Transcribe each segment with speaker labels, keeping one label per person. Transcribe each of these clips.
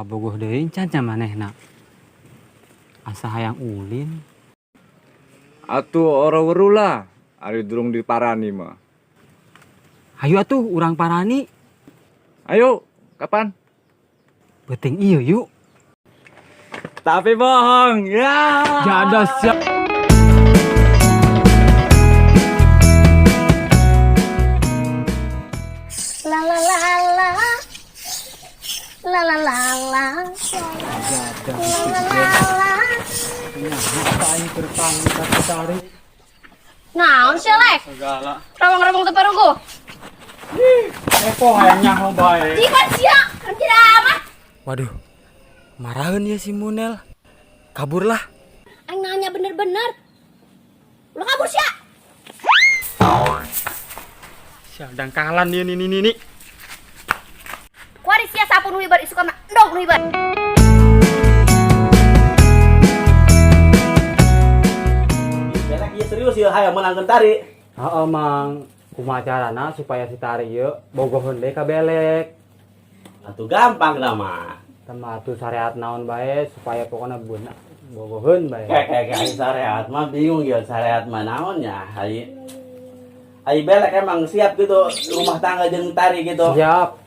Speaker 1: kabogoh deui can manehna. Asa hayang ulin.
Speaker 2: Atuh ora werulah, ari durung diparani mah.
Speaker 1: Hayu atuh urang parani.
Speaker 2: Ayo, kapan?
Speaker 1: Penting ieu yuk.
Speaker 2: Tapi bohong, ya.
Speaker 1: Jadas siap.
Speaker 3: La la la la. La la la la. La la la.
Speaker 1: Aing bertang ka tari.
Speaker 3: Naon sih, Lek?
Speaker 1: Segala.
Speaker 3: Rawang-rawang teu perunggu.
Speaker 1: Eko hayang nyaho bae.
Speaker 3: Cipat sia, kan tidak amat.
Speaker 1: Waduh. Maraheun ya si Munel. Kaburlah.
Speaker 3: Aing nanya bener-bener. Lu kabur sia.
Speaker 1: Siadang kalan ieu ni.
Speaker 3: Kuari sia sapu nu hibar isukan mah endog nu hibar.
Speaker 4: Belek ieu serius ieu hayang menangkeun tari.
Speaker 1: Heeh, Mang. Kumaha carana supaya si tari ieu bogoheun deui ka belek.
Speaker 4: Atuh gampang nama.
Speaker 1: Tama atuh syariat naon bae supaya pokona beuna bogoheun bae.
Speaker 4: Kayak syariat mah bingung ya syariat mah naon nya. Ai belek emang siap gitu rumah tangga jeung tari gitu.
Speaker 1: Siap.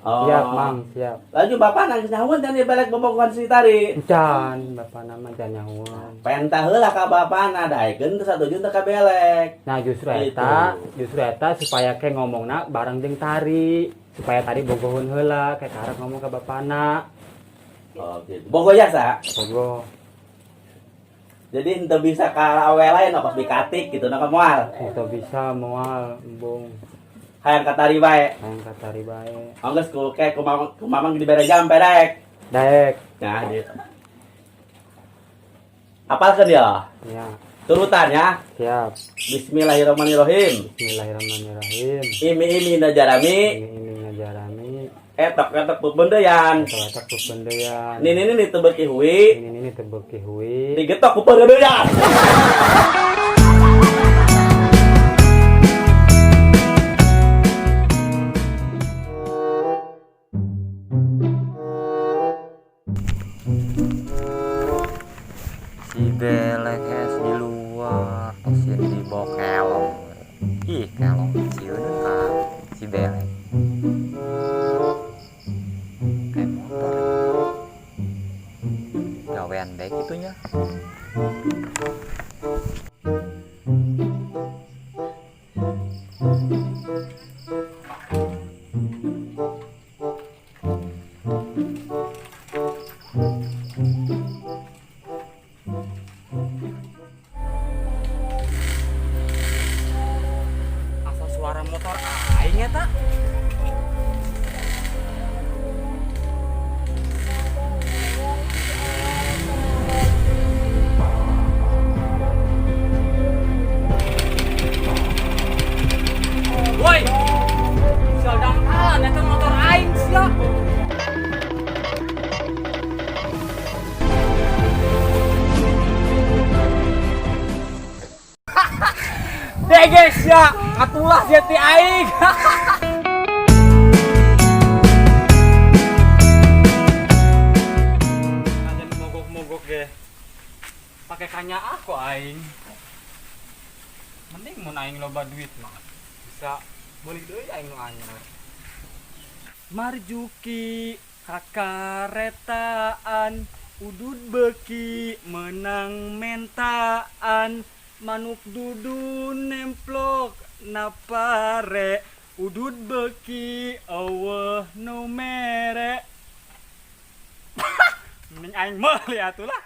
Speaker 4: Oh.
Speaker 1: Siap, Mang, siap.
Speaker 4: Laju bapak nang nyahuan dan belek bobogohan si tari.
Speaker 1: Encan, bapak nama can nyahuan.
Speaker 4: Pentah heula ka bapana daekeun teu satuju teu ka belek.
Speaker 1: Nah, justru eta supaya ke ngomongna bareng jeung tari, supaya tari bogoheun heula kayak karep ngomong ka bapana.
Speaker 4: Oh gitu. Bogo jasa.
Speaker 1: Bogo.
Speaker 4: Jadi henteu bisa ka awe lain pas dikatik gitu na ka moal.
Speaker 1: Itu bisa moal embung.
Speaker 4: Hayang ka tari bae.
Speaker 1: Hayang ka tari bae.
Speaker 4: Anggeus ku ke ku mamang di bere jampe daek.
Speaker 1: Daek.
Speaker 4: Nah, gitu. Apalkeun ya?
Speaker 1: Ya,
Speaker 4: Turutan ya.
Speaker 1: siap.
Speaker 4: Bismillahirrahmanirrahim.
Speaker 1: Bismillahirrahmanirrahim.
Speaker 4: Imi najarami.
Speaker 1: Ini ngajarami.
Speaker 4: Etok bebendeyan.
Speaker 1: Salatak kependean.
Speaker 4: Nini teu beuki huwi.
Speaker 1: Ini tebeki hui.
Speaker 4: Digetok ku peureudeyan.
Speaker 5: Si belek es di luar pas yang dibawa kelong. Ih kelong kecil kan si belek kayak motor gawean baik itunya.
Speaker 1: Asal suara motor aing eta. Woi. Siadang kalan eta motor aing sia. Deges ya, atulah jati aing. Ajan mogok-mogok ge. Pakai kanya aku aing. Mending mun aing loba duit mah. Bisa meuli deui aing nu anyar. Marjuki kakaretaan udud beki menang mentaan. Manuk dudu nemplok napare udud beki eueuh nu mere. Mending aing meuli atuh lah.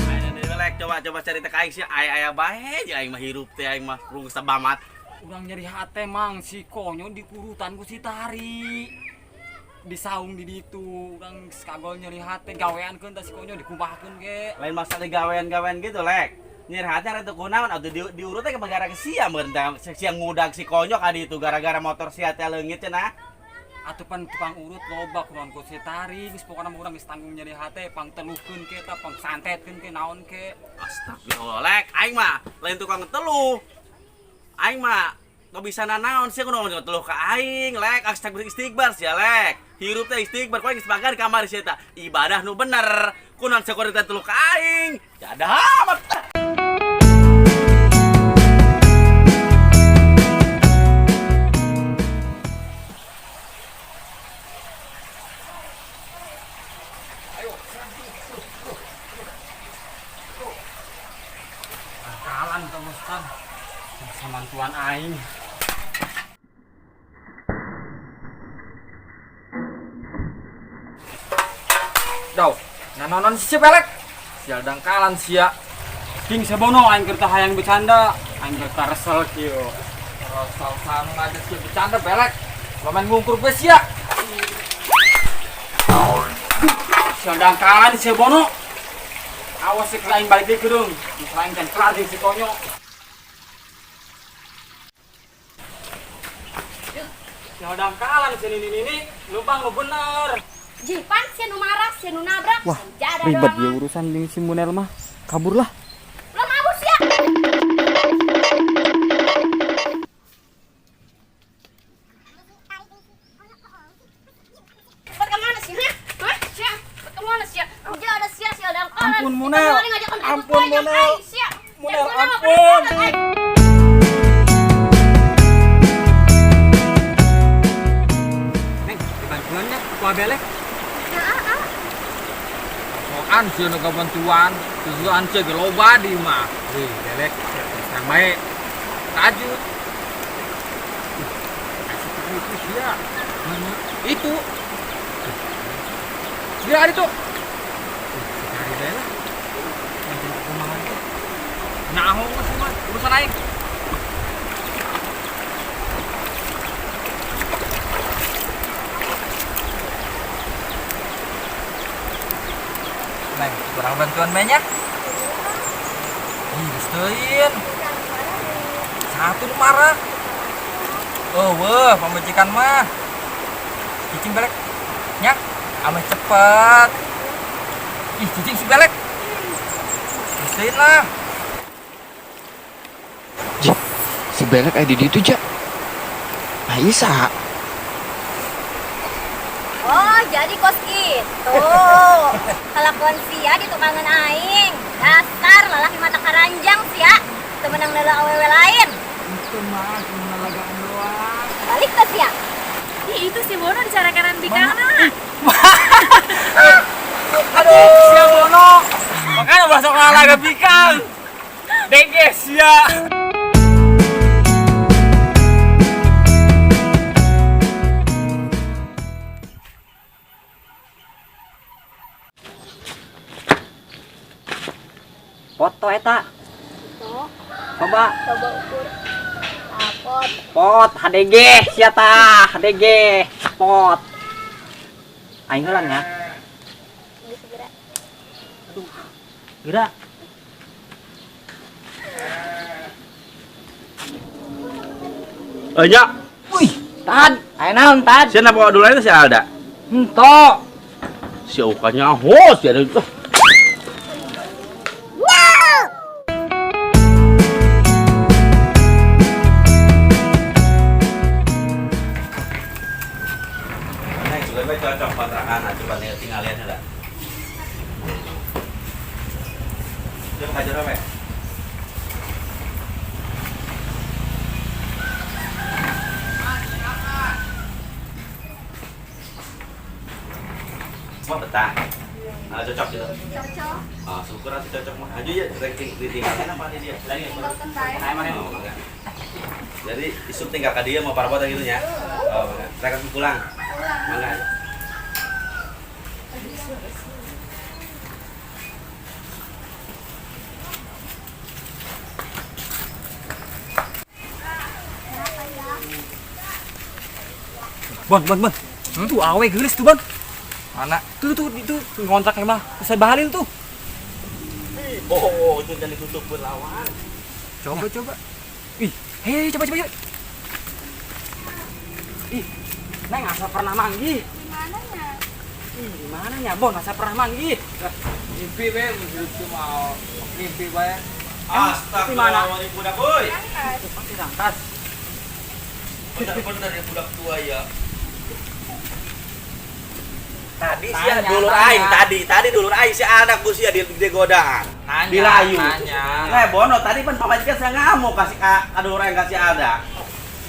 Speaker 4: Ayo belek coba cari teh ka aing sia aya bae je aing mah hirup teh aing mah rung sabamat.
Speaker 1: Urang nyeri hate mang si konyo dikurutan ku si tari. Disaung di ditu, urang kagol nyeri hate gaweankeun tah si konyo dikumpahkeun ge.
Speaker 4: Lain masalah gawean gitu lek. Nyeri hati rada kunaon atuh diurut teh ke bagara ke sia meureun teh siang ngudag si konyo ka ditu gara-gara motor sia teh leungit cenah.
Speaker 1: Atuh pan tukang urut loba kunaon ku si tari, geus pokona urang geus tanggung nyeri hate, pang teluhkeun ke tah, pang santetkeun ke naon ke.
Speaker 4: Astagfirullah lek aing mah lain tukang teluh. Aing mah no bisa nanaon sih kudu ngomong tuluh ka aing lek istighbar sia lek hirup teh istighbar kowe geus bagar di kamar sia eta ibadah nu bener kunaon sakuring teh tuluh ka aing jadah amat.
Speaker 1: Kalan Pak Ustaz. Sama tuan aing. Daw, nanonon si pelek. Sial dangkalan sia. King sebono aing keur tah hayang bercanda. Aing keur resel kieu. Resel sang aja si bercanda pelek. Lamun ngungkur ge sia. Sial dangkalan si sebono. Awas sik lain balik deui gedung. Lain kan kelar di si konyo. Sial dangkalan si ini lubang lu bener.
Speaker 3: Jipan sia nu marah, sia nu nabrak.
Speaker 1: Wah,
Speaker 3: jada
Speaker 1: ribet
Speaker 3: doang
Speaker 1: dia
Speaker 3: mah.
Speaker 1: urusan dengan si Munel mah. Kabur lah.
Speaker 3: Lo mabuk sia. Cepet kemana sih? Hah? Sia? Cepet kemana sia? Jada sia dangkalan.
Speaker 1: Ampun, Munel. Ampun, Munel. Munel, ampun.
Speaker 3: Ampun.
Speaker 1: Neng, bantuannya kuah belek.
Speaker 2: An sieun nu bantuan, tujuan ceu ge loba di mah. Wih, belek sang bae. Tajud. Kasih itu sia. Mana? Itu. Dia ada tuh. Cari bae lah. Nanti kumaha itu. Naho mah mah urusan aing.
Speaker 5: Neng, kurang bantuan banyak. Ih, gesteuin. Satu nu marah. Oh, weh, pamajikan mah. Cicing belek. Nyak, ame cepet. Ih, cicing si belek. Gesteuin lah.
Speaker 6: Si belek ada di itu, Jak. Aisyah.
Speaker 3: Oh, jadi kos gitu. Kelakuan sia di tukangan aing. Dasar lelah di mata karanjang sia. Temenang lala awewe lain.
Speaker 1: Itu mah cuma lagaan doang.
Speaker 3: Balik ke sia.
Speaker 7: Ih, itu si Bono di cara kanan bikangna.
Speaker 1: Aduh, sia Bono. Makanya masuk laga bikang. Dege sia. Foto eta. Coba.
Speaker 3: Coba ukur. Apot.
Speaker 1: Pot HDG sia tah, HDG pot. Aing heulang ya.
Speaker 3: Geus segera.
Speaker 1: Geura.
Speaker 4: Nya,
Speaker 1: Wih, Tad, aya naon Tad?
Speaker 4: sia bawa dulu itu si Alda.
Speaker 1: Hento.
Speaker 4: Si ukanya hos ya itu. Lebih cocok kontrakan, coba tinggal lihat ada. Coba kajar apa ya? Semua betah. Nah, cocok gitu.
Speaker 3: Cocok.
Speaker 4: Ah, syukur nanti cocok mah. Aja ya, ditinggalin apa dia? Lagi ya.
Speaker 3: Tinggalkan bae.
Speaker 4: Oh, enggak. Jadi isuk tinggal ke dia mau parabot gitu ya. Oh, enggak. Mereka pulang. Mangga.
Speaker 1: Bon. Tuh awe geulis tuh, Bon.
Speaker 5: Mana?
Speaker 1: Tuh itu ngontrak mah. Saya bahalin tuh.
Speaker 4: Oh, itu jangan ditutup berlawan.
Speaker 1: Coba. Ih, hei coba. Ih, Neng asa pernah manggih.
Speaker 3: Mananya?
Speaker 1: Ih, di mananya, Bon? Asa pernah manggih.
Speaker 2: Mimpi be, mimpi mau mimpi bae.
Speaker 1: Di mana?
Speaker 4: Astagfirullahaladzim, budak boy.
Speaker 1: Pasti rangkas.
Speaker 4: Bener-bener ya budak tua ya. Tadi sih
Speaker 1: Tanya,
Speaker 4: dulur
Speaker 1: tanya.
Speaker 4: aing, tadi dulur aing si anak gue sih di godaan.
Speaker 1: Nanya,
Speaker 4: Dilayu.
Speaker 1: nanya.
Speaker 4: Bono tadi kan pamajikan saya ngamuk kasih ka dulur aing kasih ada.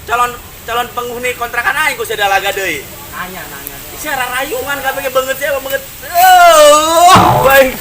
Speaker 4: Calon penghuni kontrakan aing gue ada laga deui.
Speaker 1: Nanya.
Speaker 4: Isi rayungan kabeh banget sih banget. Baik.